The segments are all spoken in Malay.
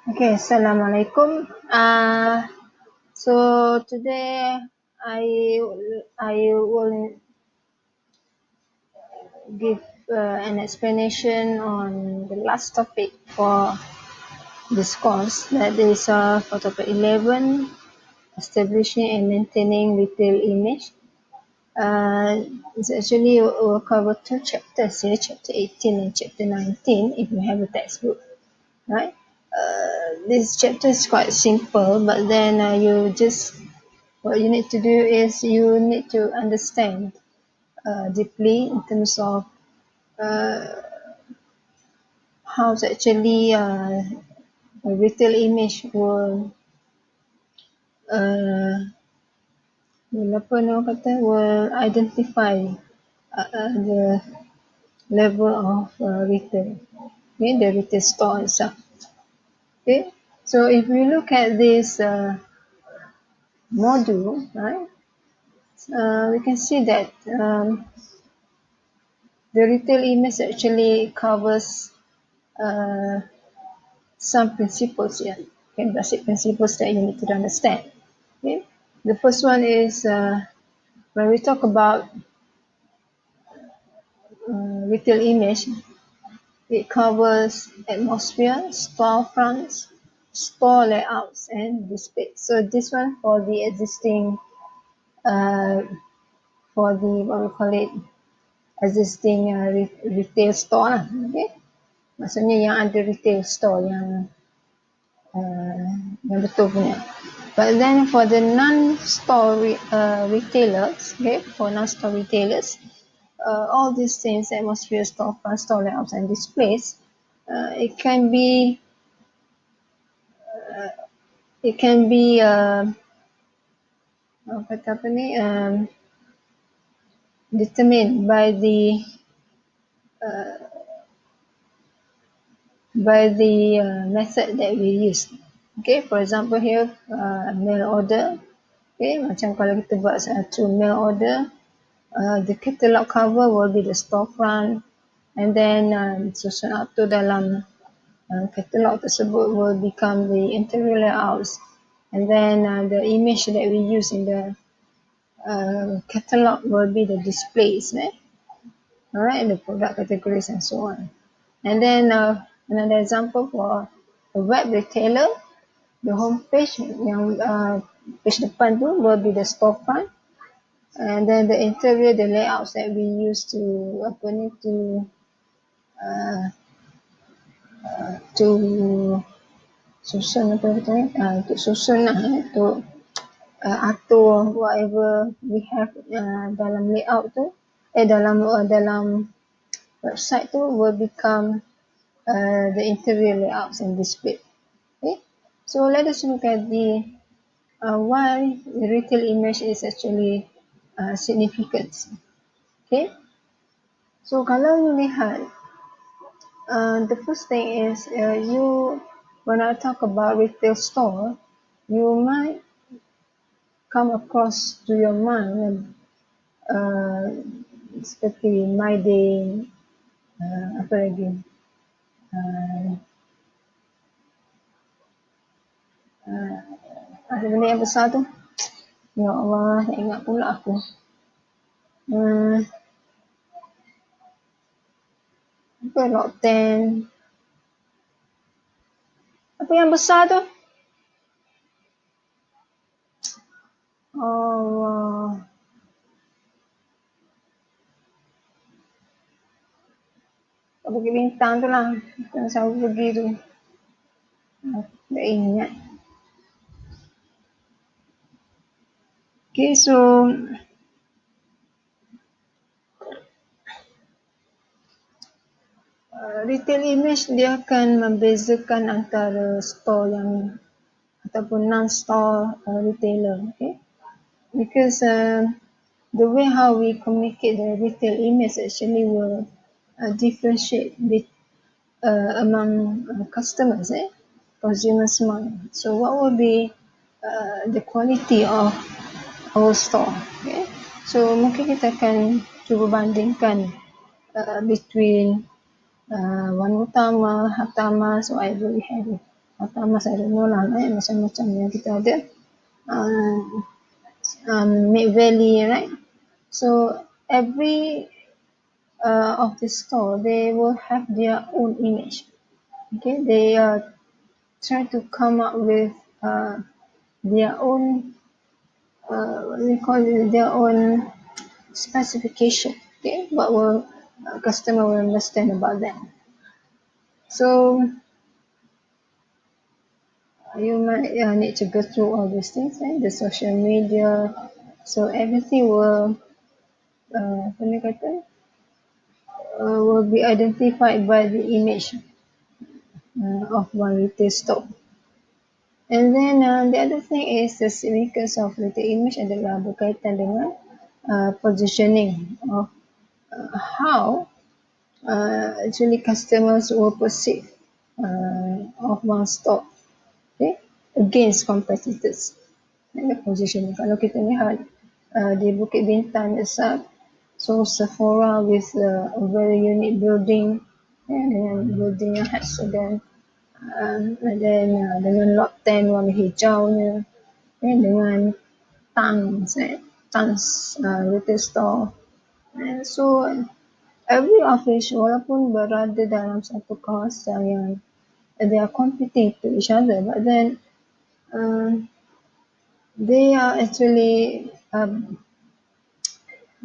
Okay, Assalamualaikum. So today I will give an explanation on the last topic for this course. That is for topic 11, establishing and maintaining retail image. It's actually will cover two chapters here, chapter 18 and chapter 19, if you have a textbook, right? This chapter is quite simple, but then what you need to do is you need to understand deeply in terms of uh, how actually a retail image uh, will identify the level of retail, okay, the retail store itself. Okay, so if we look at this module, right, we can see that the retail image actually covers uh, some principles here, okay, basic principles that you need to understand. Okay, the first one is when we talk about retail image, it covers atmosphere, storefronts, store layouts, and display. So this one for the existing, uh, for the what we call it, existing retail store lah. Okay, maksudnya yang ada retail store yang betul punya. But then for the non-store retailers, okay, for non-store retailers, all these things, atmosphere, storefront, store layouts, and displays, it can be it can be determined by the method that we use. Okay, for example here, mail order. Okay, macam kalau kita buat satu mail order, the catalog cover will be the storefront, and then susun up to dalam catalog tersebut will become the interior layouts, and then the image that we use in the catalog will be the displays, alright, the product categories and so on. And then another example for a web retailer, the home page yang page depan tu will be the storefront, and then the interior, the layouts that we use to to susun untuk susun lah, untuk atur whatever we have dalam layout tu, dalam website tu will become the interior layouts and display. Okay, so let us look at the why the retail image is actually significant. Okay, so kalau you lihat, the first thing is when I talk about retail store, you might come across to your mind seperti My Day, apa lagi, ada benda yang besar tu, ya Allah, tak ingat pula aku. Apa Lot 10, apa yang besar tu? Allah, bukit bintang tu lah yang selalu pergi tu, tak ingat. Okay, so retail image dia akan membezakan antara store yang ataupun non-store retailer, okay? Because the way how we communicate the retail image actually will differentiate among customers, consumers mind. So what will be the quality of our store? Okay, so mungkin kita akan cuba bandingkan between One Utama, Hatama, so whatever we have. atau emas, I don't know lah, macam-macam yang kita ada. Mid Valley, right? So every of the store, they will have their own image. Okay, they try to come up with their own what do you call it, their own specification. Okay, what will customer will understand about them. So you might need to go through all these things, right? The social media, so everything will will be identified by the image of one retail store. And then the other thing is the significance of retail image adalah berkaitan dengan positioning of how actually customers will perceive of one store, okay, against competitors. And the positioning. Kalau kita lihat di Bukit Bintang itself, so Sephora with a very unique building, dengan building yang khas, dan dengan lot 10 warna hijaunya, dengan Tans retail store. So every office walaupun berada dalam satu kawasan yang they are competing to each other, but then they are actually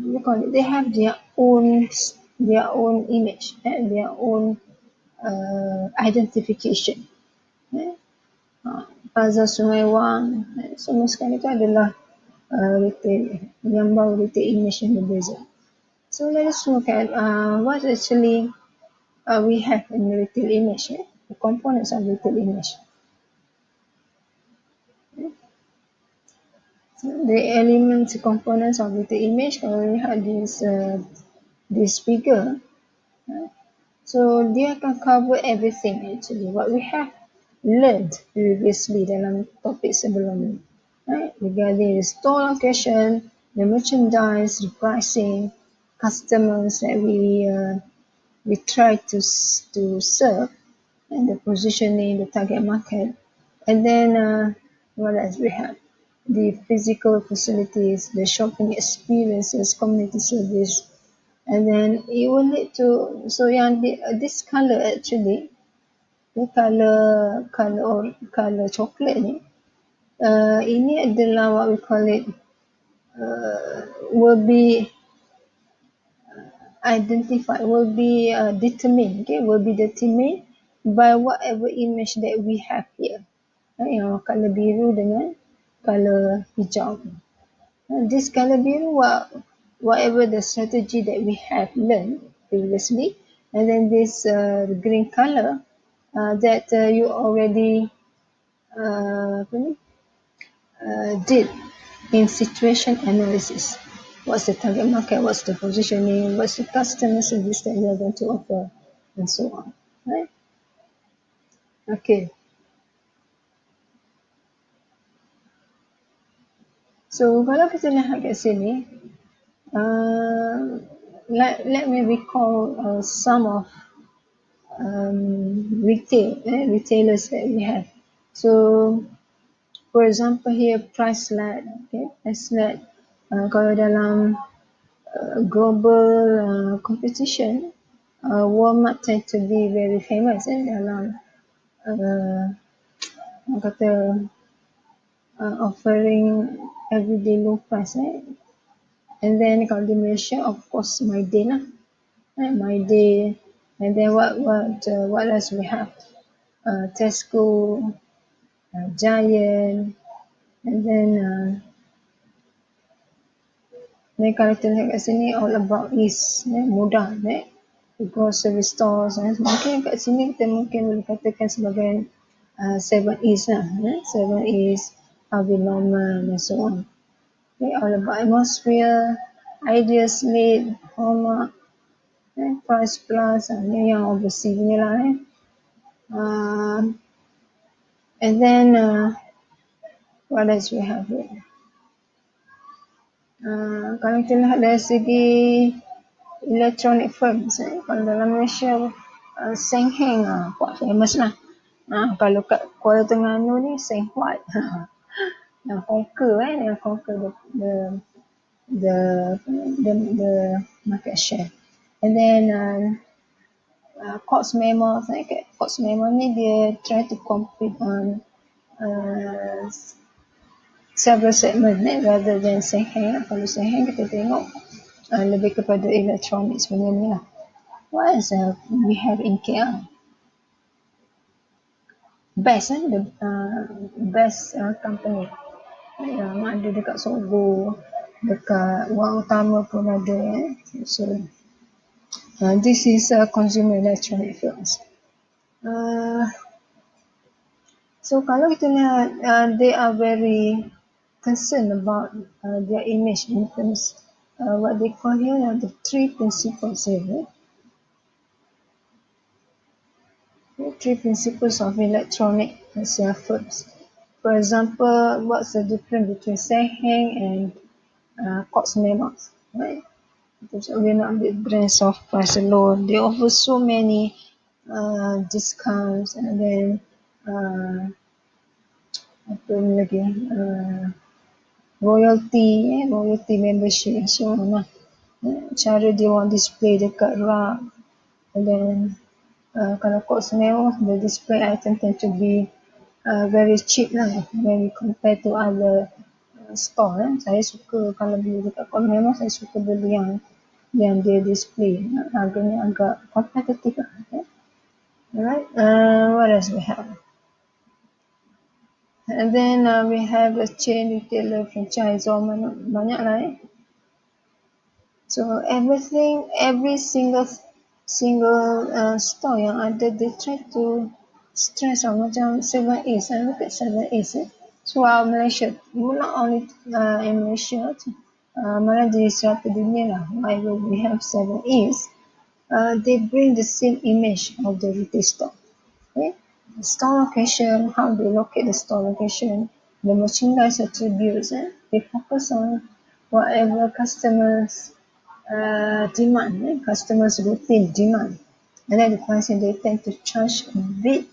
they have their own image and their own identification. Plaza Sungai Wang, semua sekali itu adalah retail yang baru, retail image yang berbeza. So let us look at what actually we have in retail image, the components of retail image. The elements, components of retail image, kalau lihat this figure, so dia akan cover everything actually what we have learned previously dalam topik sebelum ni, right? Regarding the store location, the merchandise, the pricing, customers that we try to serve, and the positioning, the target market, and then what else we have? The physical facilities, the shopping experiences, community service, and then it will lead to, so yang this color actually, the color chocolate ni, ini adalah what we call it, will be identified, will be determined, okay, will be determined by whatever image that we have here. Yang color biru dengan color hijau. This color biru, whatever the strategy that we have learned previously, and then this green color that you already did in situation analysis. What's the target market, what's the positioning, what's the customer service that you are going to offer, and so on, right? Okay. So kalau kita lihat kat sini, let me recall some of retailers that we have. So for example here, price led, okay, price led. Kalau dalam global competition, Walmart tend to be very famous dalam offering everyday low price, right? And then kalau di Malaysia, of course, My Day lah, right? My Day. And then what else we have? Tesco, Giant, and then kalau kita lihat kat sini, all about is mudah, right? Grocery stores, mungkin kat sini kita mungkin boleh katakan sebagai 7-E's lah, 7-E's, Harvey Norman, and so on. Okay, all about atmosphere, Ideas Made, Hallmark, Price Plus, ni yang overseas ni lah. And then what else we have here? Kalau kita lihat dari segi electronic firms, kalau dalam Malaysia, Seng Heng, quite famous lah. Kalau kat Kuala Terengganu ni Seng Huat. Yang conquer the the market share. And then Courts Memo, Courts Memo ni dia try to compete on several segment rather than second. Kalau second kita tengok lebih kepada electronics punya ni lah. What else we have in KL? Best the best company yang ada dekat Sogo, dekat Wang Utama pun ada. So this is consumer electronic firms. So kalau kita lihat, they are very concerned about their image in terms what they call here the three principles here. The three principles of electronic sales firms. For example, what's the difference between Seheng and Courts Memos, right? We're not big brands of price alone. They offer so many discounts, and then apa lagi, royalty membership, so on lah. Cara dia orang display dekat rak, and then kalau Courts Memos, the display item tend to be very cheap lah when we compare to other store. Saya suka kalau beli dekat Courts Memos, saya suka beli yang dia display, harganya agak competitive lah. Alright, what else we have? And then we have a chain retailer, franchise, banyak lah. So every single store yang ada, they try to stress macam 7As. I look at 7As. Throughout Malaysia, not only in Malaysia, malah di seluruh dunia lah. Whenever we have 7As, they bring the same image of the retail store. Okay? The store location, how they locate the store location, the merchandise attributes, they focus on whatever customers demand, customers routine demand. And then the pricing, they tend to charge a bit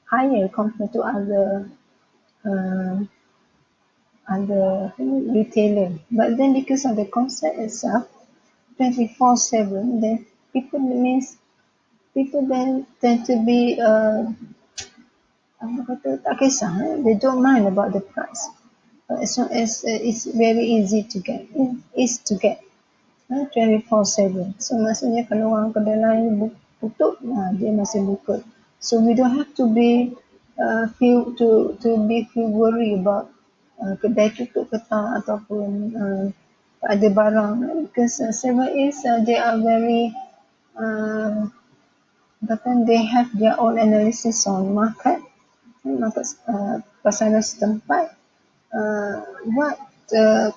higher compared to other retailer. But then because of the concept itself, 24/7, then people then tend to be tak kisah, they don't mind about the price. As long as it's very easy to get, 24/7. So maksudnya kalau orang kedai lain tutup, dia masih buka. So we don't have to be feel worry about kedai tutup ke tak, ataupun ada barang, because 7As they are very they have their own analysis on market pasaran setempat, what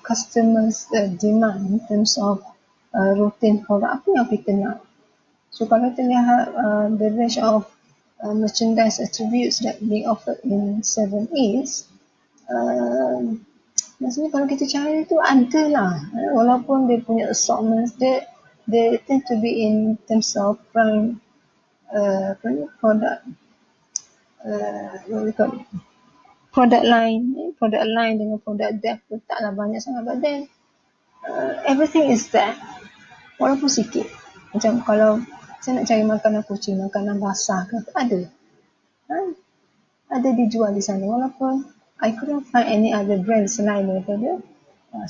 customers demand in terms of routine product, apa yang kita nak. So kalau kita lihat the range of merchandise attributes that being offered in 7As, maksudnya kalau kita cari tu ada lah, walaupun dia punya assortments, they tend to be in terms of prime product line dengan product depth taklah banyak sangat, but then everything is there walaupun sikit. Macam kalau saya nak cari makanan kucing, makanan basah ke, ada dijual di sana, walaupun I couldn't find any other brand selain daripada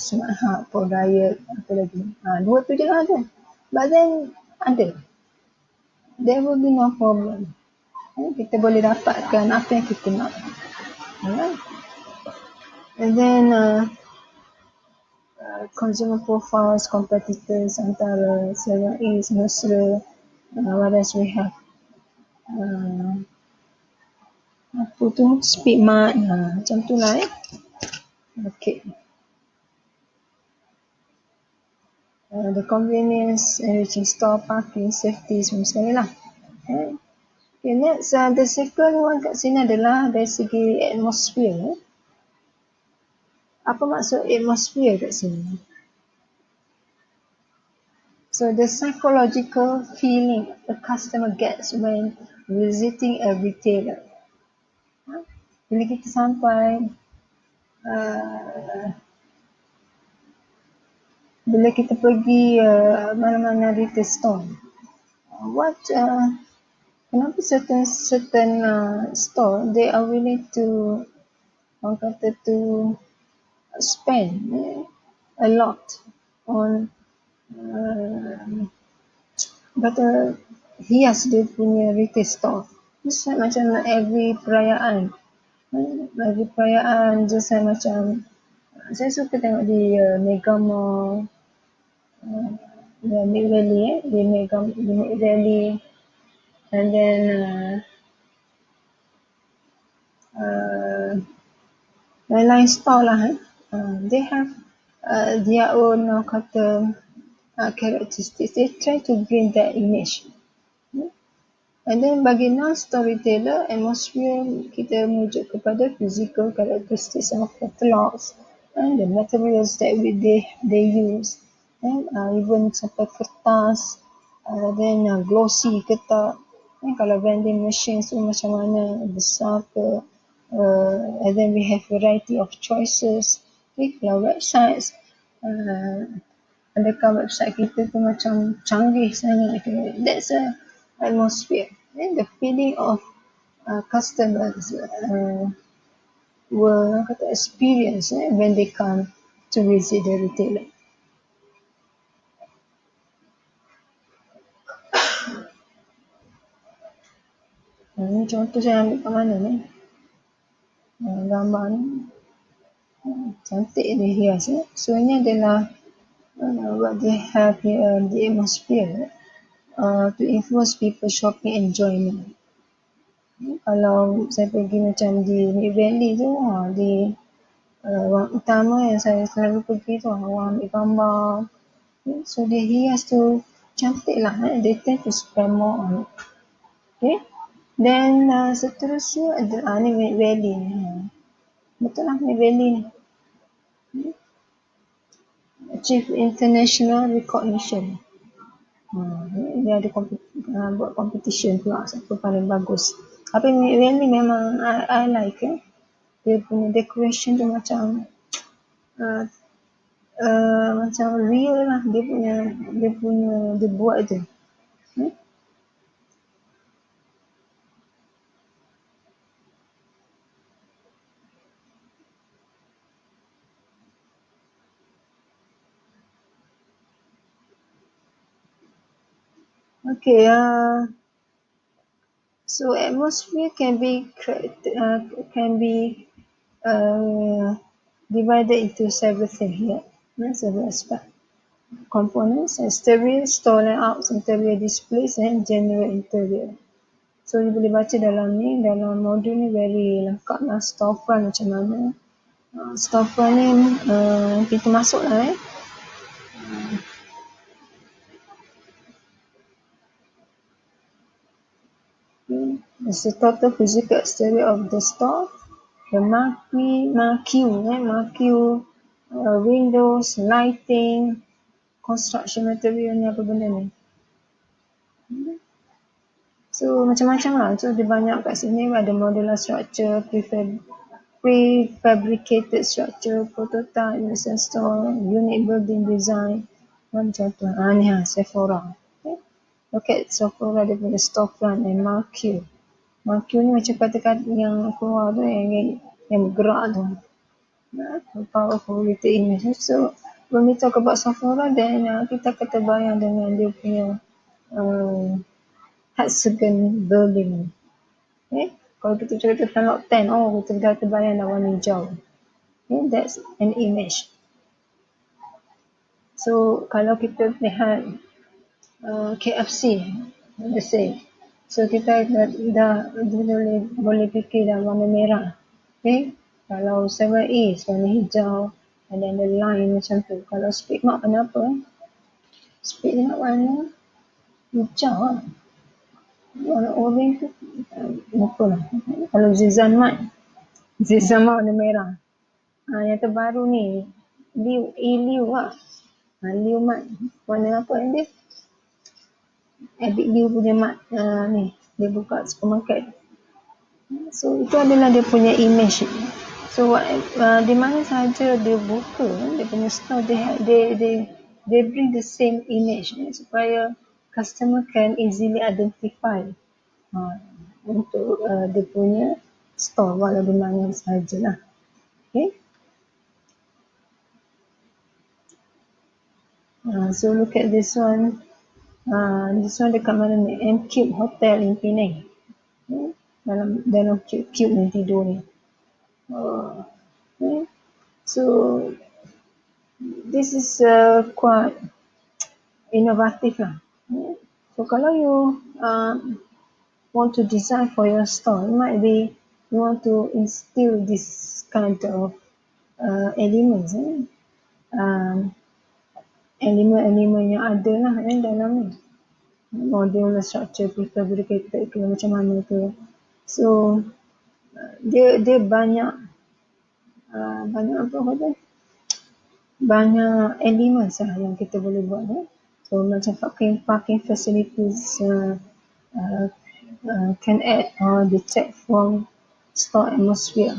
Smart Hub, Pro Diet, apa lagi, dua tu je lah ada, but then ada, there will be no problem. Kita boleh dapatkan apa yang kita nak. Alright. And then consumer profiles, competitors antara 7As, Mesra, what else we have? Apa tu? Speedmart, macam tu lah. Okay. The convenience, enriching store, parking, safety, semua sekali lah. Okay, next, the second one kat sini adalah dari segi atmosphere. Apa maksud atmosphere kat sini? So the psychological feeling the customer gets when visiting a retailer. bila kita sampai uh, bila kita pergi mana-mana retail store, what kenapa certain store they are willing to orang kata to spend a lot on kata hias dia punya retail store. Just like macam every perayaan just like macam saya suka tengok di Mega Mall, Mid Valley di Mid Valley, and then lain-lain store lah. They have their own kata characteristics. They try to bring that image. And then bagi non-storyteller, atmosphere kita merujuk kepada physical characteristics of catalogs and the materials that they use. And even sampai kertas, then glossy ke tak. And kalau vending machine tu macam mana, besar ke. And then we have variety of choices. Okay, kalau websites, adakah website kita tu macam canggih sangat. Okay. That's a atmosphere. And the feeling of customers will experience when they come to visit the retailer. Ini contoh saya ambil kat mana ni? Gambar ni. Cantik dia hias. So ini adalah what they have here, the atmosphere to influence people shopping enjoyment. Kalau saya pergi macam di Mid Valley tu, di ruang utama yang saya selalu pergi tu, orang ambil gambar. So dia hias tu cantik lah. They tend to spend more on it. Okay. Then seterusnya adalah ni Mid Valley ni. Betul lah Mid Valley ni. Achieve international recognition. Dia ada buat competition pula siapa paling bagus. Tapi Mid Valley memang I like dia punya decoration tu macam macam real lah dia buat je. Okay, so atmosphere can be divided into several things here. Several aspects. Components, exterior, store layouts, interior displays, and general interior. So, you boleh baca dalam modul ni very lengkap lah. Storefront macam mana. Storefront ni kita masuk lah It's the total physical exterior of the store. The marquee, windows, lighting, construction material ni apa benda ni. So macam-macam lah. So dia banyak kat sini ada modular structure, prefabricated structure, prototype, user store, unit building design. Macam tu. Ni Sephora. Okay. Look at Sephora dia punya storefront and marquee. Marquee ni macam kata-kata yang keluar tu yang bergerak tu. Powerful retail image. So when we talk about Sephora, then kita akan terbayang dengan dia punya hexagon building. Okay. Kalau kita cerita tentang 10, kita dah terbayang dah warna hijau. Okay. That's an image. So kalau kita lihat KFC, let's say. So kita dah boleh fikir dah warna merah. Okay. Kalau 7-E's warna hijau, and then the line macam tu. Kalau Speed Mark warna apa? Speed Mark warna hijau lah. Warna orange tu lupa lah. Kalau Zizan Mat warna merah. Yang terbaru ni Liu lah. Liu Mat warna apa dia? Big Liu punya mat ni dia buka supermarket. So itu adalah dia punya image. So di mana sahaja dia buka dia punya store, they bring the same image supaya customer can easily identify uh, untuk dia punya store walau di mana sahajalah. Okay. So look at this one. This one dekat mana ni? M Cube Hotel in Penang. Dalam cube ni tidur ni. Okay. So this is quite innovative lah. So kalau you want to design for your store, it might be you want to instill this kind of elements, elemen-elemen yang ada lah dalam ni. Modular structure, prefabricated ke macam mana tu. So dia banyak apa kata? Banyak elemen lah yang kita boleh buat. So macam parking facilities can add or detect from store atmosphere.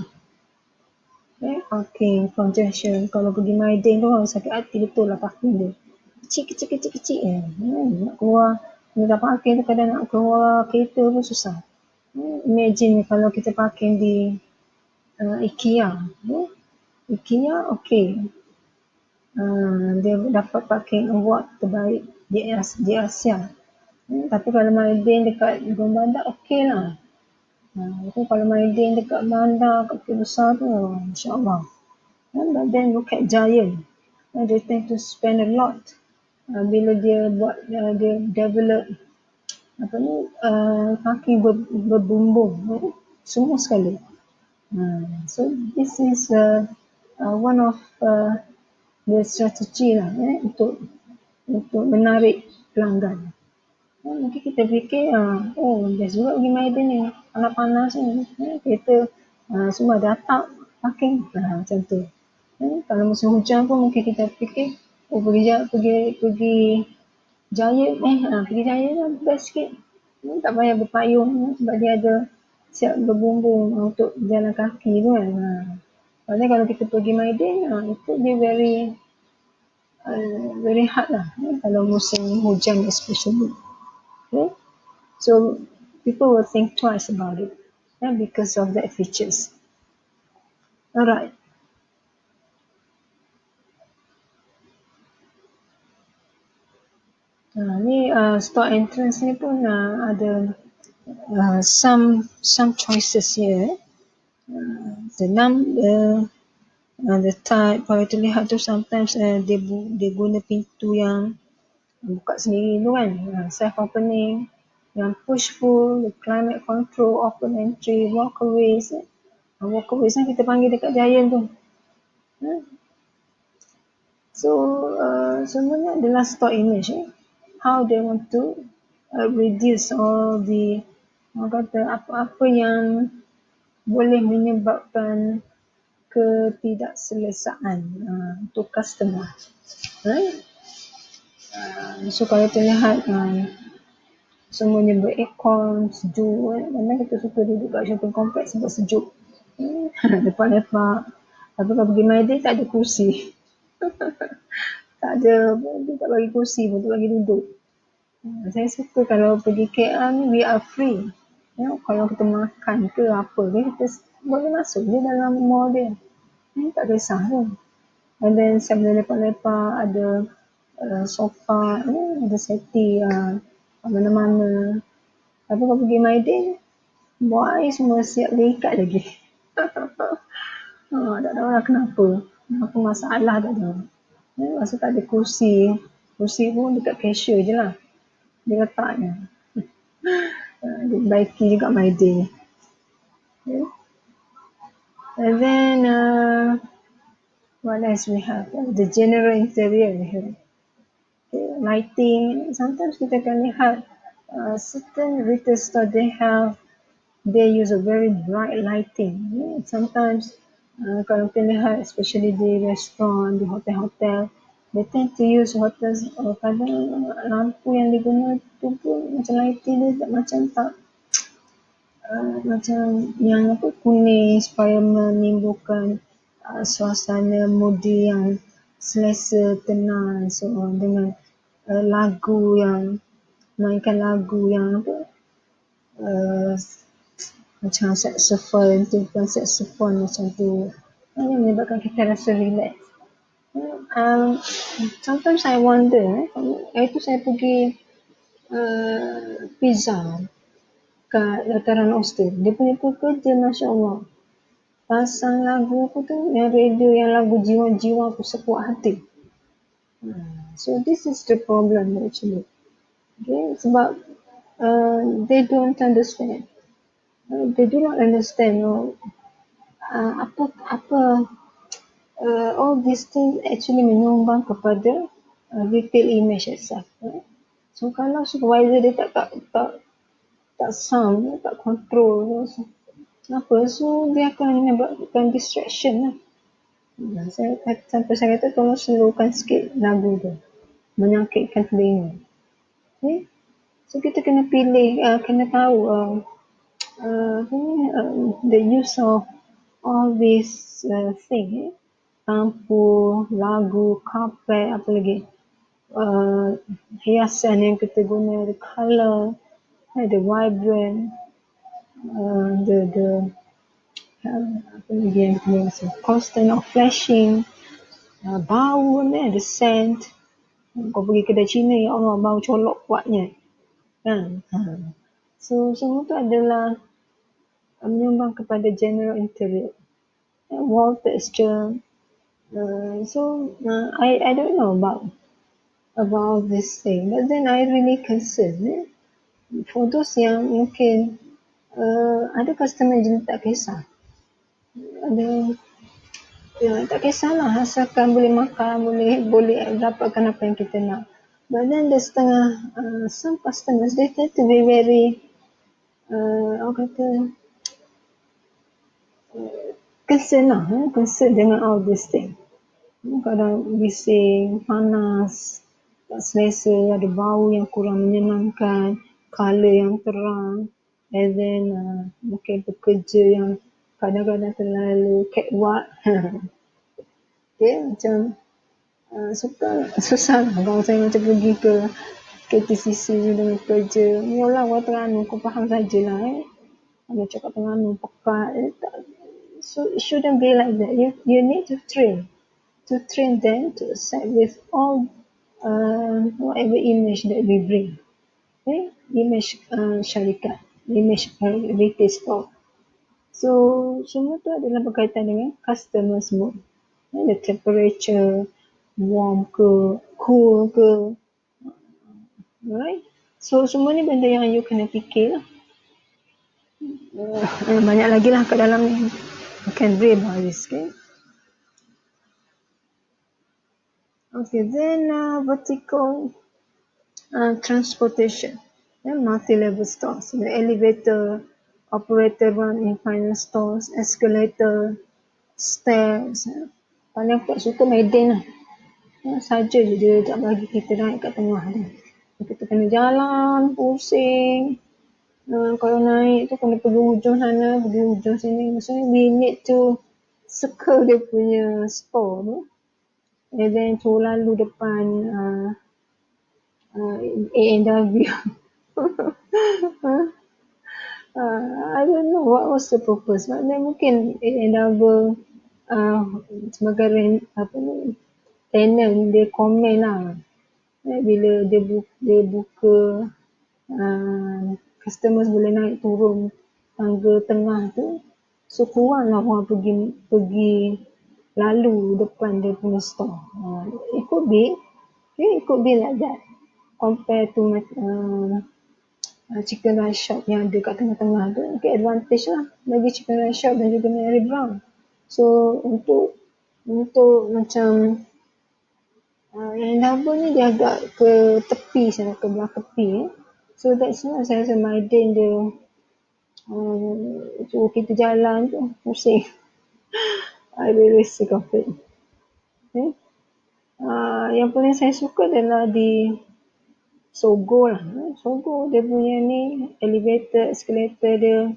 Okay, parking congestion. Kalau pergi Maiden tu orang sakit hati betul lah parking dia. Kecil nak keluar nak parking tu kadang nak keluar kereta pun susah. Imagine kalau kita parking di IKEA. IKEA okey. Dia dapat parking award terbaik di Asia. Tapi kalau Maiden dekat Gunung Bandar okey lah. Tapi kalau Maiden dekat bandar kat Kota Besar tu insya-Allah. But then look at Giant. They tend to spend a lot bila dia buat dia develop apa ni parking berbumbung semua sekali. So this is one of the strategy lah untuk menarik pelanggan. Mungkin kita fikir best juga pergi Maiden ni panas-panas ni kereta semua ada atap parking macam tu. Kalau musim hujan pun mungkin kita fikir pergi Giant pergi Giant lah best sikit. Tak payah berpayung sebab dia ada siap berbumbung untuk jalan kaki tu kan. Maksudnya kalau kita pergi Maiden itu dia very hard lah kalau musim hujan especially. Okay? So people will think twice about it because of that features. Alright. Ni store entrance ni pun ada some choices here. The number, the type, kalau kita lihat tu sometimes dia guna pintu yang buka sendiri tu kan, self opening, yang push pull, the climate control, open entry, walkaways. Walkaways kan kita panggil dekat Giant tu. So sebenarnya adalah store image. How they want to reduce all the apa-apa yang boleh menyebabkan ketidakselesaan untuk customer. Right? So kalau kita lihat semuanya ber-aircon, sejuk. Kadang kita suka duduk kat shopping complex sebab sejuk. Lepak-lepak. Tapi kalau pergi Maiden tak ada kursi. Tak ada, dia tak bagi kursi pun, tak bagi duduk. Saya suka kalau pergi KL ni, we are free. Kalau kita makan ke apa ke, kita boleh masuk je dalam mall dia. Tak kisah pun. And then saya boleh lepak-lepak, ada sofa, ada seti mana-mana. Tapi kalau pergi Maiden, buat air semua siap diikat lagi. Tak tahu lah kenapa. Apa masalah tak tahu. Masa tak ada kursi. Kursi pun dekat cashier je lah. Dia letaknya. Dia baiki juga Maiden. Okay. And then what else we have? The general interior here. Okay. Lighting. Sometimes kita akan lihat certain retail store they use a very bright lighting. Sometimes kalau kita lihat especially di restaurant, di hotel-hotel, they tend to use hotels kadang lampu yang diguna tu pun macam lighting dia macam tak macam yang apa kuning supaya menimbulkan suasana mood yang selesa, tenang, so dengan lagu yang mainkan lagu yang apa uh, macam saxophone tu, bukan saxophone macam tu, yang menyebabkan kita rasa relax. Um, Sometimes I wonder, itu saya pergi pizza kat dataran Austin. Dia punya pekerja, Masya Allah. Pasang lagu aku tu, yang radio, yang lagu jiwa-jiwa aku sekuat hati. So this is the problem actually. Okay, sebab they don't understand. They do not understand apa all these things actually menyumbang kepada retail image itself. So kalau supervisor dia tak sound, tak control apa, so dia akan menyebabkan distraction lah. Sampai saya kata tolong slowkan sikit lagu tu, menyakitkan telinga. Okay? So kita kena pilih, kena tahu the use of all these things, lampu, lagu, karpet, apa lagi, hiasan yang kita guna, the colour, the vibrant, the apa lagi yang kita rasa, constant of flashing, bau ni, the scent. Kau pergi kedai Cina, ya Allah, bau colok kuatnya kan. So semua tu adalah menyumbang kepada general interior, wall texture. I don't know about this thing, but then I really concerned for those yang mungkin ada customer jenis tak kisah, ada tak kisahlah, asalkan boleh makan, boleh dapatkan apa yang kita nak. But then the setengah some customers, they tend to be very orang kata concern dengan all this thing. Kadang bising, panas, tak selesa, ada bau yang kurang menyenangkan, colour yang terang, and then mungkin pekerja yang kadang-kadang terlalu catwalk. Okay, macam susah lah kalau saya macam pergi ke KTCC dengan kerja. Mula orang Terengganu, kau faham sajalah Dia cakap Terengganu pekat. So it shouldn't be like that. You need to train them to accept with all whatever image that we bring. Okay? Image syarikat, image retail store. So semua tu adalah berkaitan dengan customer mood. The temperature, warm ke, cool ke. Right? So semua ni benda yang you kena fikir lah. Banyak lagi lah kat dalam ni. You can read about this, okay? Okay, then vertical transportation. Multi-level stores. The elevator, operator run in finance stores, escalator, stairs. Paling aku tak suka Medan lah. Saja je dia tak bagi kita naik kat tengah tu. Kita kena jalan, pusing. Kalau naik tu kena pergi hujung sana, pergi hujung sini. Maksudnya we need to circle dia punya store tu. And then tu lalu depan A&W. I don't know what was the purpose. Maknanya mungkin A&W sebagai tenant dia komen lah. Bila dia buka customers boleh naik turun tangga tengah tu, so kuranglah orang pergi lalu depan dia punya store. It could be like that compared to chicken rice shop yang ada kat tengah-tengah tu. Okay, advantage lah bagi chicken rice shop dan juga Mary Brown. So untuk macam yang double ni dia agak ke tepi sana, ke belah tepi. So that's why saya rasa Maiden dia suruh kita jalan tu pusing. I really sick of it. Okay. Yang paling saya suka adalah di Sogo lah. Sogo dia punya ni elevator, escalator dia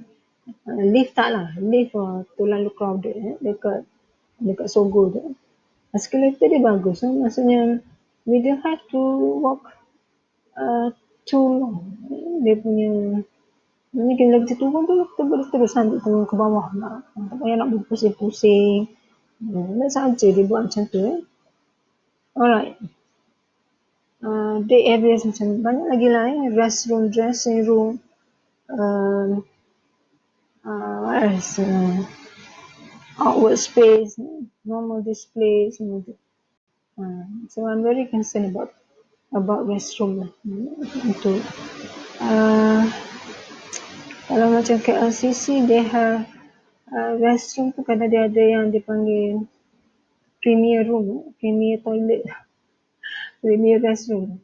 Lift tak lah, lift terlalu crowded dekat dekat Sogo tu. Escalator dia bagus, maksudnya we don't have to walk uh, too long. Dia punya ni bila kita turun tu kita boleh terus sambil turun ke bawah nak. Tak payah nak berpusing-pusing. Saja dia buat macam tu. Alright. Day areas macam banyak lagi lah restroom, dressing room, um, what else? Outward space, normal display, semua tu. So I'm very concerned about restroom lah. Untuk kalau macam KLCC they have restroom tu kadang dia ada yang dipanggil premier room, premier toilet, premier restroom.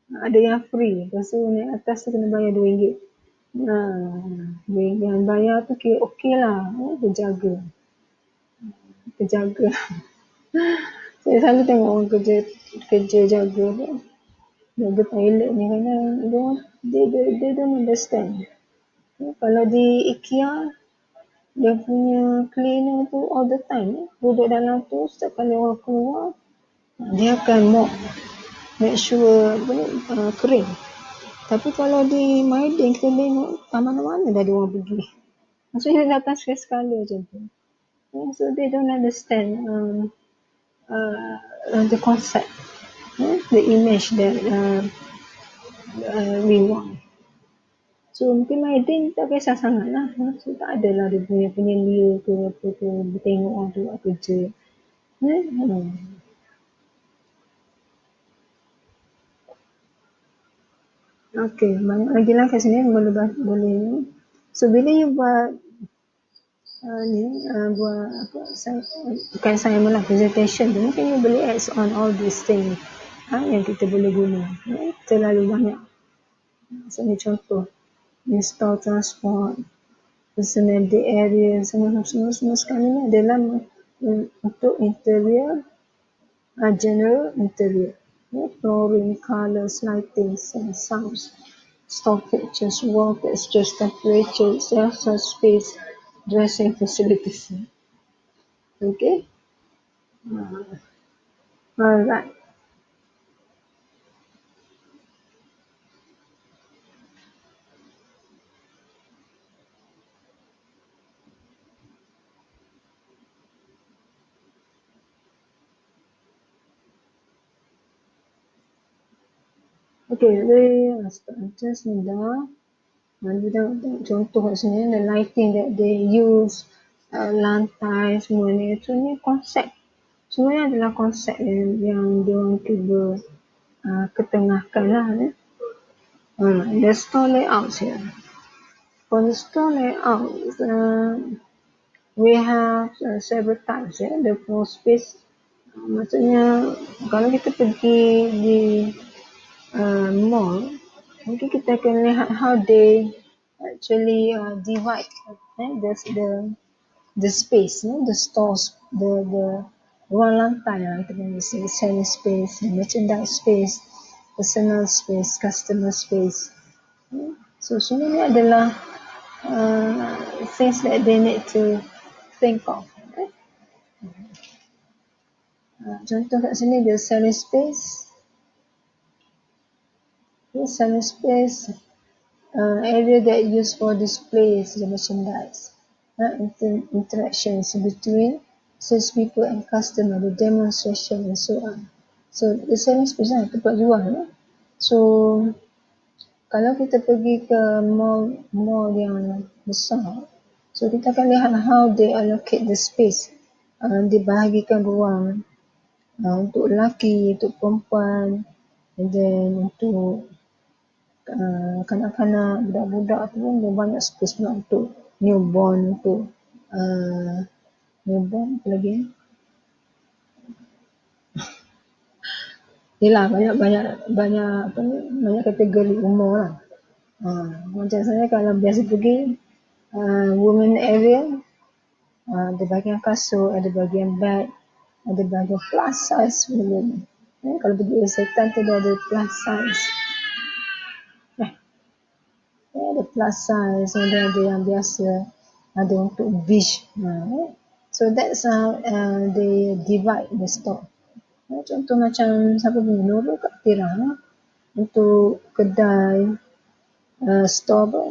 Ada yang free, lepas tu naik atas tu kena bayar RM2. Yang bayar tu kira okey lah, terjaga. Saya selalu tengok orang kerja jaga toilet ni kadang they don't understand. Kalau di IKEA dia punya cleaner tu all the time duduk dalam tu, setiap kali orang keluar dia akan mop, make sure kering. Tapi kalau di Maidin kita tengok mana-mana dah ada orang pergi, maksudnya dia datang sekali macam tu. So they don't understand the concept, the image that we want. So mungkin Maidin tak kisah sangat lah, so tak adalah dia punya penyelia ke apa ke, tengok orang tu buat kerja. Okay, banyak lagi lah kat sini boleh. So bila you buat buat apa, bukan assignment lah, presentation tu, mungkin you boleh add on all these things yang kita boleh guna. Terlalu banyak. Misalnya contoh, install transport, personal day area, semua sekali ni adalah untuk interior, general interior. Flooring, colors, lighting, sounds, store pictures, wall textures, temperature, exercise space, dressing facilities. Okay? Alright. Okay, just ni dah. Kita contoh kat sini, the lighting that they use, lantai semua ni, itu ni konsep. Semuanya adalah konsep yang diorang cuba ketengahkan lah. The store layout here. For the store layout, we have several types. The floor space, maksudnya kalau kita pergi di mall, mungkin kita akan lihat how they actually divide the space, the stores, the ruang lantai lah, kita panggil selling space, merchandise space, personal space, customer space. So semua ni adalah things that they need to think of. Contoh kat sini the selling space. Selling space, area that used for displays the merchandise, interactions between salespeople and customer, the demonstration and so on. So the selling space lah, tempat jual. So kalau kita pergi ke mall yang besar, so kita akan lihat how they allocate the space. Dibahagikan ruang untuk lelaki, untuk perempuan, and then untuk kanak-kanak, budak-budak tu pun dia banyak space pula untuk newborn, untuk newborn apa lagi yelah, banyak kategori umur lah. Macam saya kalau biasa pergi women area, ada bahagian kasut, ada bahagian bag, ada bahagian plus size women. Kalau pergi Isetan tu dia ada plus size, ada plus size, ada yang biasa ada untuk beach. So that's how they divide the store. Contoh macam siapa punya Nurul kat Tira, untuk kedai store apa,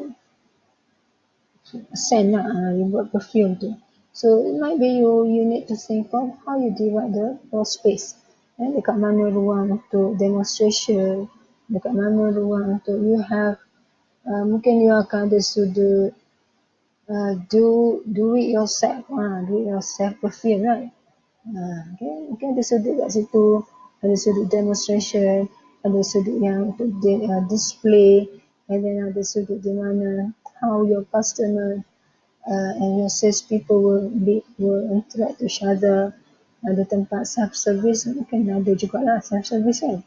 scent lah, you buat perfume tu. So it might be you need to think of how you divide the space. Dekat mana ruang untuk demonstration, dekat mana ruang untuk you have, mungkin you akan ada sudut do it yourself, do it yourself perfume, right? Okay. Mungkin ada sudut kat situ, ada sudut demonstration, ada sudut yang untuk display, and then ada sudut di mana how your customer and your sales people will interact with each other. Ada tempat self service, mungkin ada juga lah self service kan.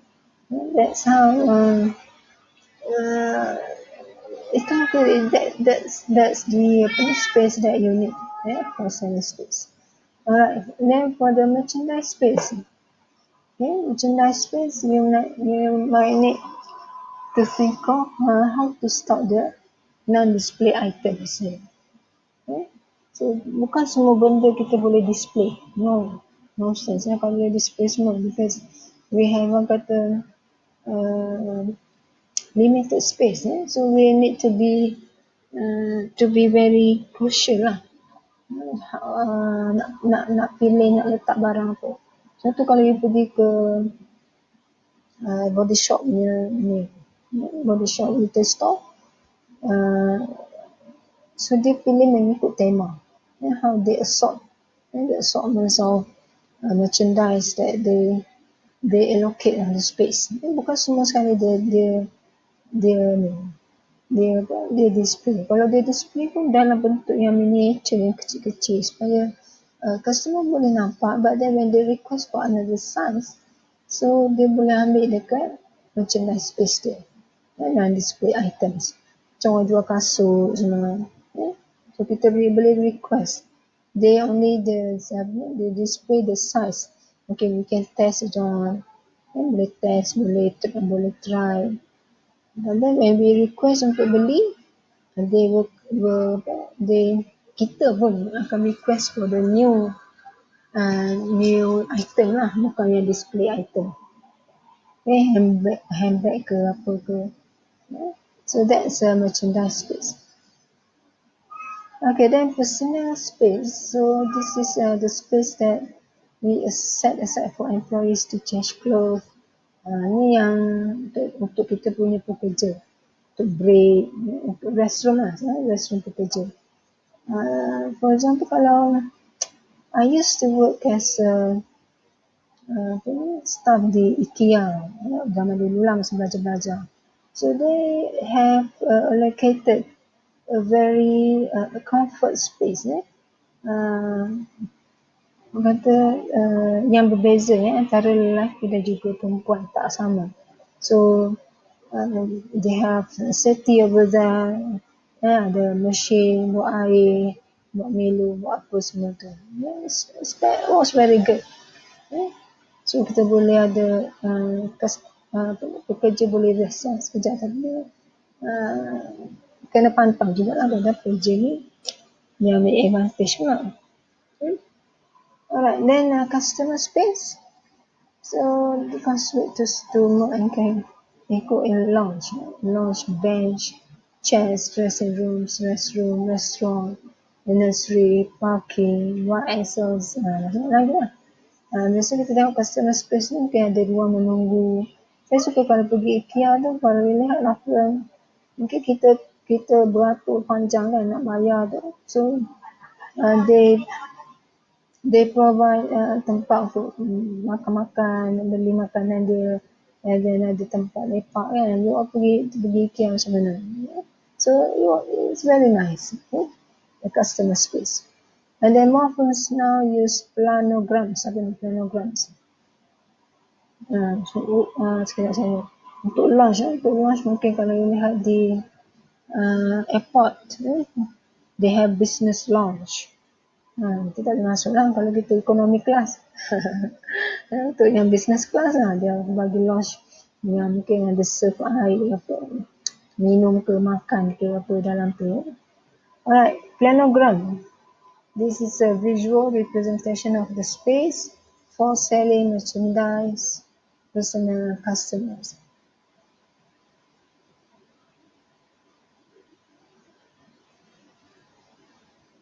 That's how that's the space that you need, for selling space. Alright, then for the merchandise space, merchandise space you might need to think of how to stock the non-display items. So bukan semua benda kita boleh display, no sense kalau boleh display semua, because we have orang kata limited space, so we need to be very crucial lah. Nak pilih nak letak barang apa. Contoh kalau you pergi ke body shop punya ni, body shop retail store, so dia pilih mengikut tema, how they assort, the assortments of merchandise that they allocate on the space. Bukan semua sekali dia display. Kalau dia display pun dalam bentuk yang miniature, yang kecil-kecil, supaya customer boleh nampak, but then when they request for another size, so dia boleh ambil dekat merchandise space dia, dan display items. Macam orang jual kasut semua, so kita boleh request, they only they display the size. Okay, we can test it on, boleh test, boleh try. And then when we request untuk beli, kita pun akan request for the new item lah, bukan yang display item. Handbag ke apa ke. So that's a merchandise space. Okay, then personal space. So this is the space that we set aside for employees to change clothes. Ni yang untuk kita punya pekerja, untuk break, untuk restroom lah, restroom pekerja. For example, kalau I used to work as a staff di IKEA, zaman dulu lah masa belajar. So they have allocated a very comfort space, kata yang berbeza, antara lelaki dan juga perempuan, tak sama. So they have safety over there, ada mesin buat air, buat Milo, buat apa semua tu. That was very good. So kita boleh ada pekerja boleh rest sekejap, tapi kena pantau juga lah ada pekerja ni yang ambil advantage pula. Alright, then customer space. So the customer to more and can ikut in lounge, bench, chairs, dressing rooms, restroom, restaurant, nursery, parking, what else lagi lah. Biasa kita tengok customer space ni mungkin ada ruang menunggu. Saya suka kalau pergi IKEA tu, kalau lihat lah, mungkin kita beratur panjang kan nak bayar tu. So they provide tempat untuk makan, beli makanan dia, and then ada tempat lepak kan. You all pergi IKEA macam mana. So it's very nice, the customer space. And then more firms now use planograms. Apa ni planograms? Sekejap saya. Untuk launch mungkin kalau you lihat di airport, they have business lounge. Kita tak boleh masuk lah kalau kita economy class. Untuk yang business class lah, dia bagi lounge yang mungkin ada serve air, apa, minum ke makan ke apa dalam tu. Alright, planogram. This is a visual representation of the space for selling merchandise, personal customers.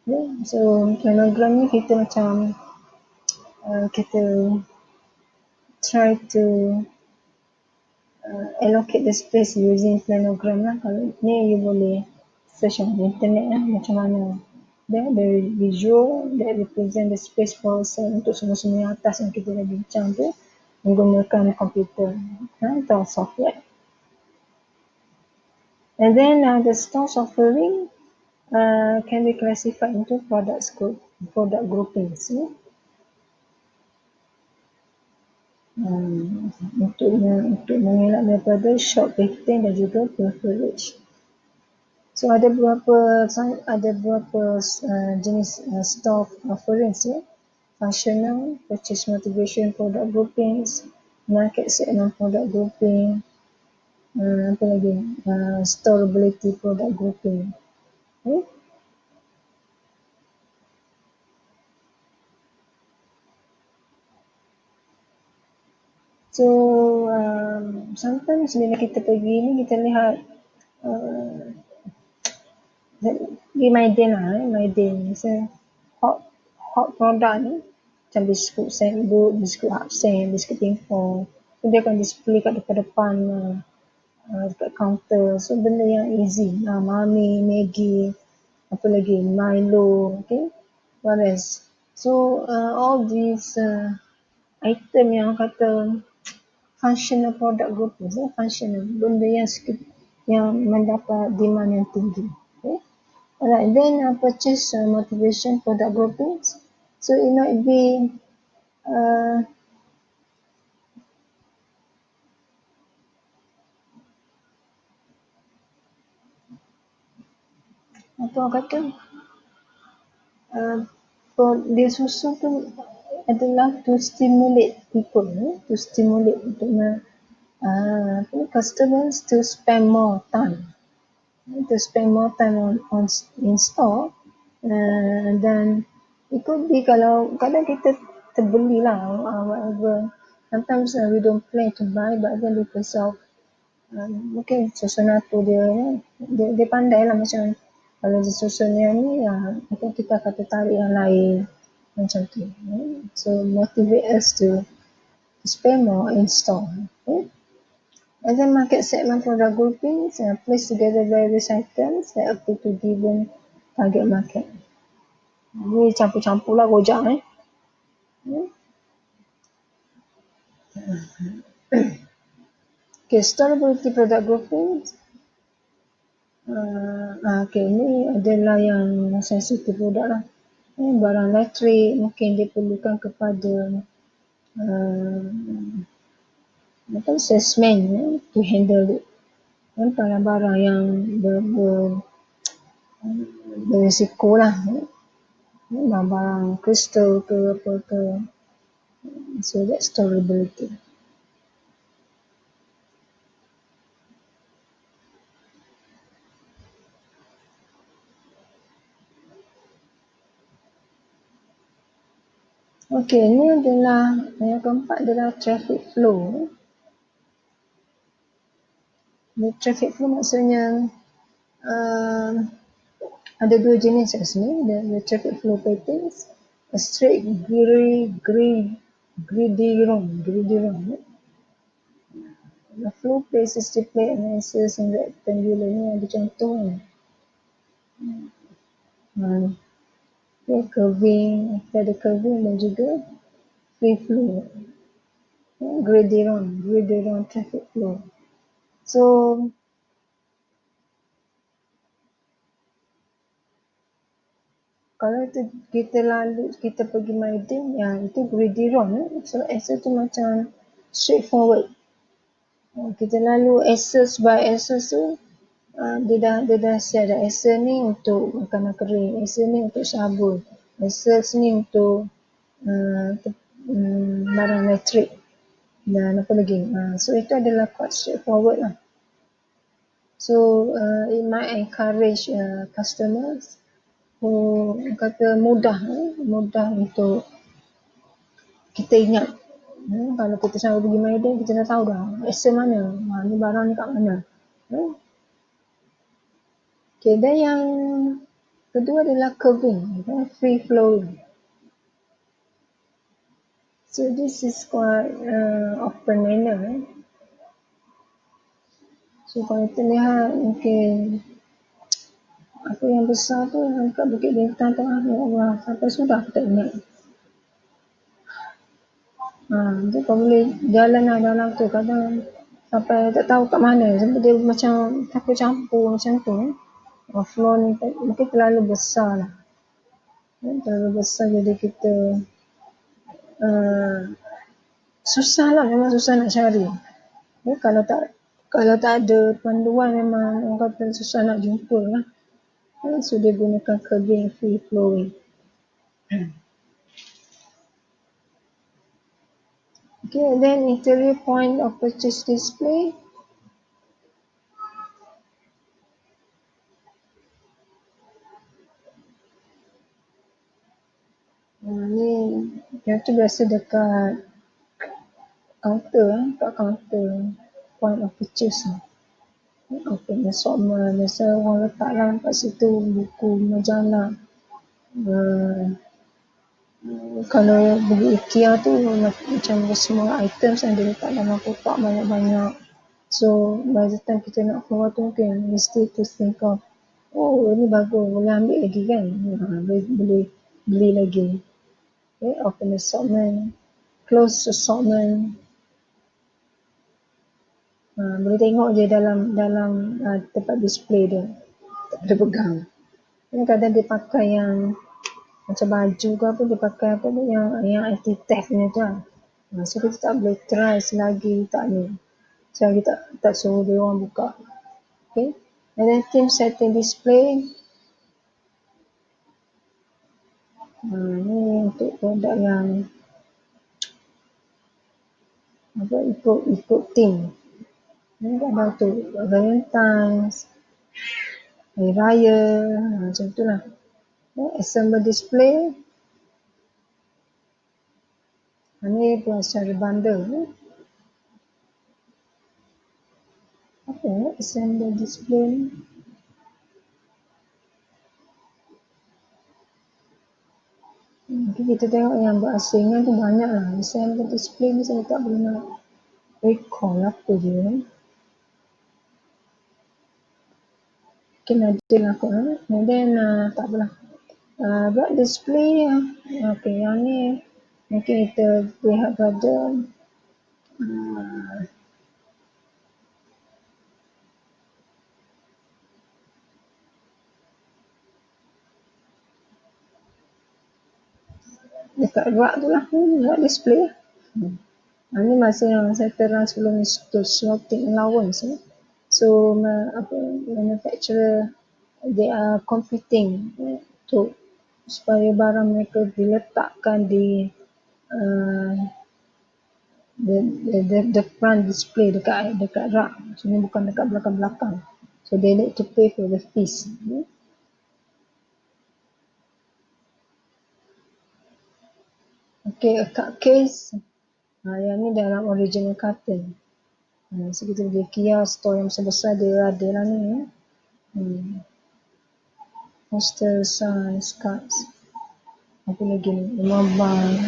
Okay, so planogram ni kita macam kita try to allocate the space using planogram lah. Kalau ni you boleh search on the internet lah macam mana. Then the visual that represent the space for sale untuk semua-semua yang atas yang kita dah bincang tu menggunakan komputer atau software. And then the stores offering can be classified into product groupings. Untuk mengelak daripada short packing dan juga pilferage. So ada beberapa jenis store offerings ya. Functional, purchase motivation product groupings, market segment product grouping, apa lagi? Storability product grouping. Okay. So sometimes bila kita pergi ni kita lihat di Maiden lah, Maiden. So hot product ni macam biskut sandwich, biskut hapsen, biskut pingpong. So dia akan display kat depan dekat kaunter. So benda yang easy. Mami, Maggi, apa lagi, Milo, okay. What else? So all these item yang kata functional product group functional, benda yang mendapat demand yang tinggi. Okay. Alright, then purchase motivation product groupings. So it might be apa orang kata dia susun tu adalah to stimulate people, to stimulate untuk customers to spend more time in store. Dan it could be kalau kadang kita terbeli lah whatever. Sometimes we don't plan to buy, but then because of mungkin susunan tu dia pandai lah macam kalau dia susun yang ni mungkin kita akan tertarik yang lain macam tu. So motivate us to spend more in store. Okay. And then market segment product groupings place together various items that appeal to given target market. Ni campur-campur lah rojak Okay, storability product groupings. Okay, ni adalah yang sensitive produk lah. Barang elektrik mungkin dia perlukan kepada salesman to handle it. Barang-barang yang berisiko lah. Barang kristal ke apa ke. So that's storability. Okay, ni adalah yang keempat adalah traffic flow. The traffic flow maksudnya ada dua jenis kat sini. The traffic flow patterns, a straight greedy run. The flow place is display analysis in rectangular ni ada contoh ni. Okay, curving, kita ada curving dan juga free flow. Greedy run traffic flow. So kalau kita pergi Maiden yang itu greedy run. So access tu macam straightforward. Kita lalu access by access tu dia dah siap dah. Access ni untuk makanan kering, access ni untuk sabun, access ni untuk barang elektrik dan apa lagi. So itu adalah quite straightforward lah. So it might encourage customers kata mudah untuk kita ingat. Kalau kita selalu pergi Medan, kita dah tahu dah accent mana, ni barang ni kat mana. Okay, dan yang kedua adalah curving, free flowing. So this is quite open manner. So kalau kita lihat mungkin apa yang besar tu dekat Bukit Bintang tu, ya Allah, sampai sudah aku tak ingat. Dia kau boleh jalan lah dalam tu, kadang sampai tak tahu kat mana, sebab dia macam campur macam tu. Floor ni mungkin terlalu besar lah. Terlalu besar jadi kita susah lah, memang susah nak cari. Kalau tak ada panduan memang orang kata susah nak jumpa lah. So dia gunakan curving free flowing. Okay, then interior point of purchase display. Ni yang tu biasa dekat counter point of purchase ni. Open assortment, biasa orang letak lah kat situ buku, majalah. Kalau pergi IKEA tu macam semua items yang dia letak dalam kotak banyak-banyak. So by the time kita nak keluar tu mungkin mesti to think of, oh ni bagus, boleh ambil lagi kan, boleh beli lagi. Okay, open assortment, close assortment. Boleh tengok je dalam tempat display dia, tak boleh pegang. Kadang dia pakai yang macam baju ke apa, dia pakai apa tu yang anti theft ni tu lah. So kita tak boleh try selagi tak ni, selagi tak suruh dia orang buka. Okay, and then theme setting display. Ni untuk produk yang ikut theme. Ni kadang tu Valentine's, Hari Raya, macam tu lah. Assemble display. Ni pun secara bundle. Apa assemble display? Mungkin kita tengok yang berasingan tu banyak lah. Assemble display ni saya tak boleh nak recall apa dia. Mungkin ada lah kot. And then tak apalah. Bright display. Okay, yang ni mungkin kita lihat pada dekat rak tu lah, rak display. Ini masa yang saya terang sebelum slotting allowance. So manufacturer they are competing untuk supaya barang mereka diletakkan di the front display dekat rak. So ni bukan dekat belakang-belakang. So they need to pay for the fees. Okay, a card case. Yang ni dalam original carton. So kita pergi IKEA store yang besar dia ada lah ni. Poster, signs, cards. Apa lagi ni? Mobile.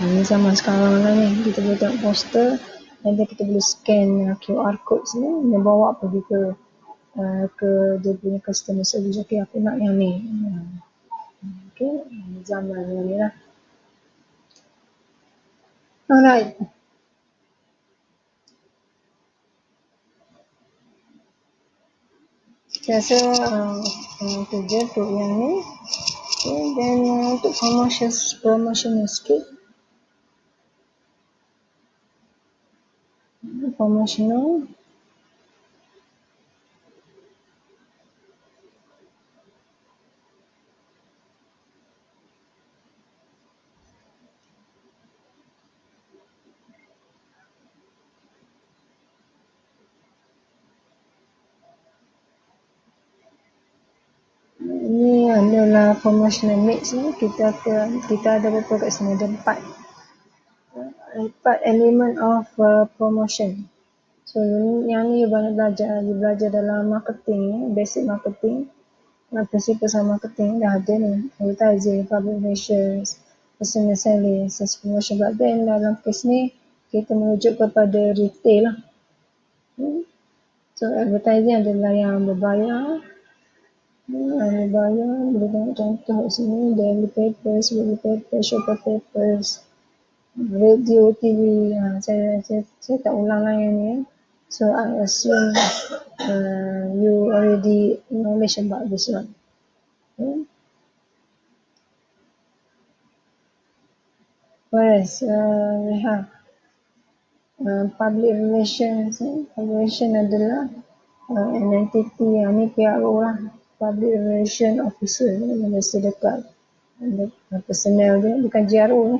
Ni zaman sekarang lah ni. Kita boleh tengok poster. Dan kita boleh scan QR code ni. Dan bawa pergi ke dia punya customer service. Okay, aku nak yang ni. Okay, zaman yang ni lah. Alright. Saya rasa itu je untuk yang ni. Okay, dan untuk promotion sikit. Promotional. Ini adalah promotional mix ni. Kita ada berapa kat sini? Ada empat element of promotion. So yang ni you banyak belajar. You belajar dalam marketing, basic marketing. Principles of marketing dah ada ni. Advertising, public relations, personal selling, sales promotion. But then dalam kes ni kita merujuk kepada retail lah. So advertising adalah yang berbayar. Berbayar, boleh tengok contoh kat sini. Daily papers, weekly papers, shopper papers, radio, TV. Saya tak ulang lah yang ni. So I assume you already knowledge about this one. Whereas we have public relations. Public relation adalah an entity yang ni PRO lah. Public relation officer yang biasa dekat personnel dia, bukan GRO ni.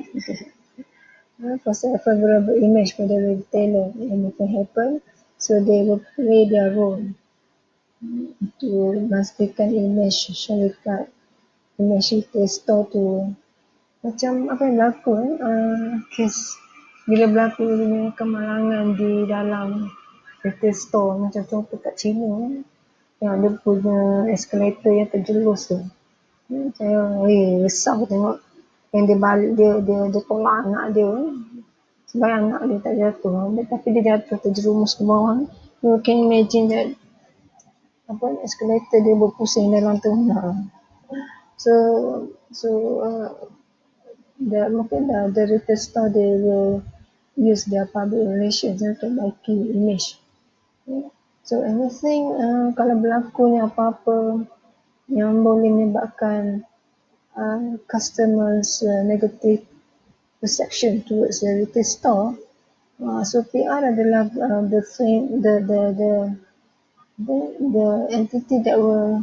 For a favorable image for the retailer, anything happen, so they will play their role to memastikan image syarikat, image retail store tu macam apa yang berlaku kes bila berlaku kemalangan di dalam retail store, macam contoh kat China yang ada punya escalator yang terjelus tu. Saya risau tengok yang dia balik, dia tolak anak dia sebab anak dia tak jatuh, tapi dia jatuh terjerumus ke bawah. You can imagine that escalator dia berpusing dalam tu. So the retail store, they will use their public relations untuk baiki image. So anything kalau berlaku ni apa-apa yang boleh menyebabkan customers negative perception towards the retail store, so PR adalah the entity that will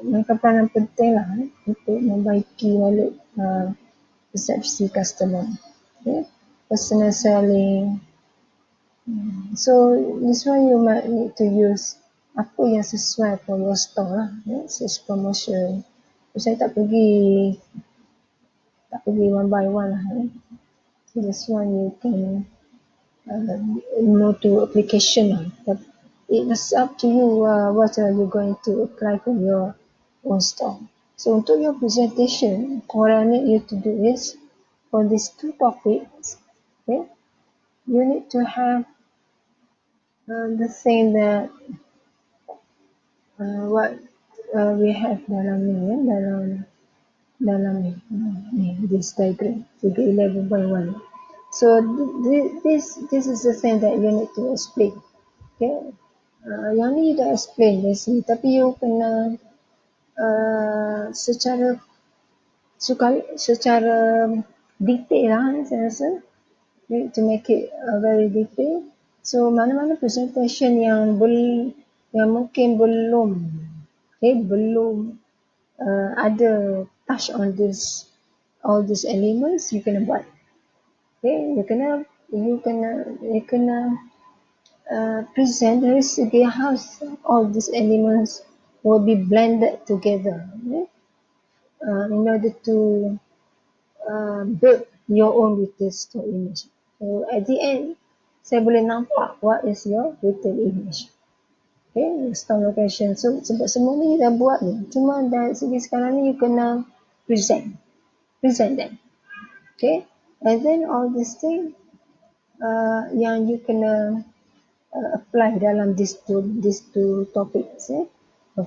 mereka peranan penting lah untuk membaiki balik persepsi customer. Okay? Personal selling. So this one you might need to use apa yang sesuai for your store lah. Sales promotion. So, saya tak pergi one by one lah. So this one you can know to application lah. But it's up to you what are you going to apply for your own store. So untuk your presentation, what I need you to do is for these two topics, okay, you need to have the thing that what we have dalam ni, this diagram, figure 11.1. So this is the thing that you need to explain. Okay, yang ni dah explain dari sini, tapi you kena secara detail lah, saya rasa. To make it very detail. So mana-mana presentation yang mungkin belum ada touch on all these elements, you kena buat. Okay, you kena present dari segi how all these elements will be blended together, okay? In order to build your own retail store image. So at the end, saya boleh nampak what is your retail image. Okay, store location. So sebab semua ni dah buat ni, cuma dari segi sekarang ni you kena present them. Okay, and then all these things yang you kena apply dalam these two topics,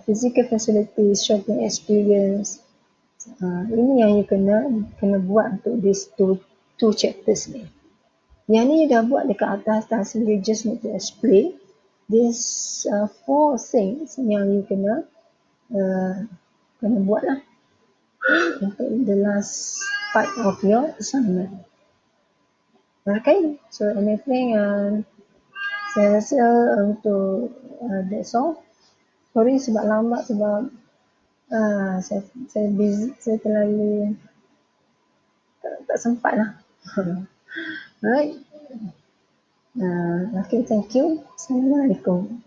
physical facilities, shopping experience. Ini yang you kena buat untuk these two chapters ni. Yang ni dah buat dekat atas, so you just need to explain these 4 things yang you kena buat lah untuk the last part of your assignment. Okay, so anything saya rasa untuk that's all. Sorry sebab lambat, sebab saya busy, saya terlalu tak sempat lah. Alright. Okay, thank you. Assalamualaikum.